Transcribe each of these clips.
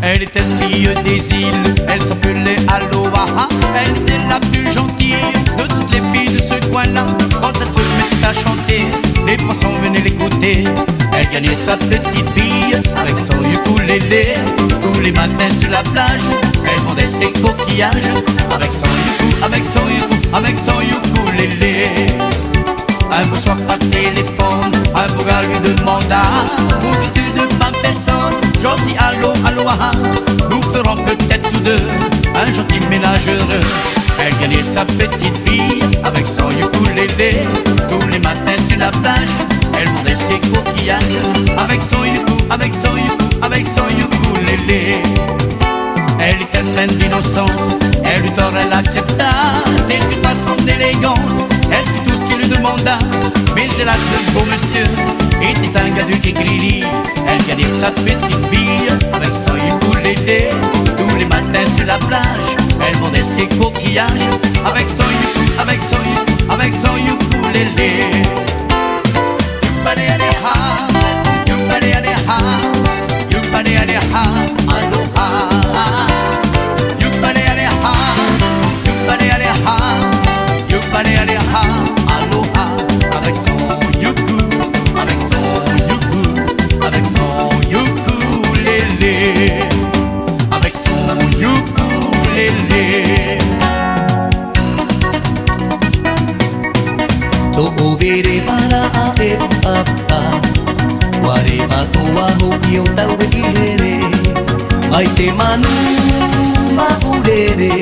Elle était fille des îles, elle s'appelait Aloha. Elle était la plus gentille de toutes les filles de ce coin-là. Quand elle se mettait à chanter, les poissons venaient l'écouter. Elle gagnait sa petite fille avec son ukulélé. Tous les matins sur la plage, elle vendait ses coquillages avec son ukulélé. Un beau soir par téléphone, un beau gars lui demanda: où veux-tu de ma personne, gentil Aloha? Nous ferons peut-être tous deux un gentil ménage heureux. Elle gagnait sa petite fille avec son ukulélé. Tous les matins sur la plage, elle vendait ses coquillages avec son ukulélé. Elle était pleine d'innocence, elle eut tort, elle accepta. C'est une façon d'élégance, elle fit tout ce qu'il lui demanda. Mais hélas, le beau monsieur était un gars du Kikrili. Elle gagnait sa petite fille avec son ukulélé. Tous les matins sur la plage, elle vendait ses coquillages avec son ukulélé. Vere para ae papa, ware matoa hoki o tau e here. Mai te manu maurere,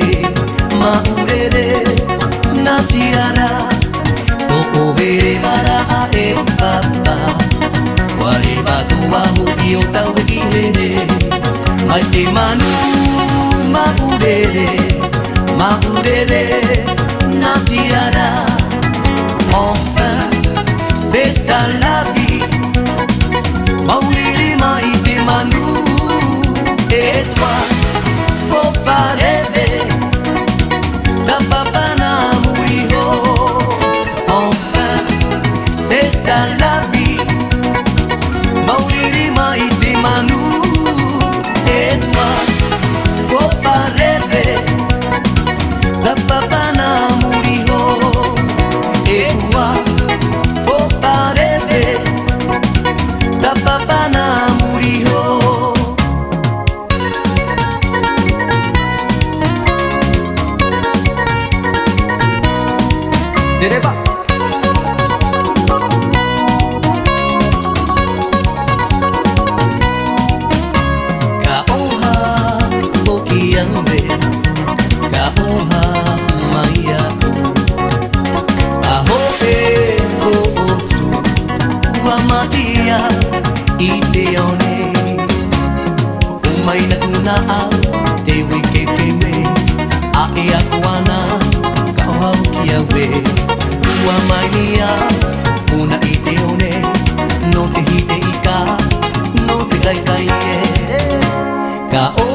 na tiara. Toko vere para ae papa, ware matoa hoki o tau e here. Mai te manu maurere, na tiara. Enfin, c'est ça la vie. Mauriri maïté manou. Et toi, faut pas rêver. Ta papa n'a mouru. Enfin, c'est ça la vie. Mauriri maïté manou. Et toi, faut pas rêver. Ta papa n'a mouru. Et toi, faut pas rêver. Ta papa n'a mouru. C'est les bas. Kaoha hoi aue, kaoha hoi aue. I te one o mai na tuna au te wike kewe a e aku ana ka hau ki aue Ua mai nia, una i te one No te hite i ka, no te kai kai e Ka o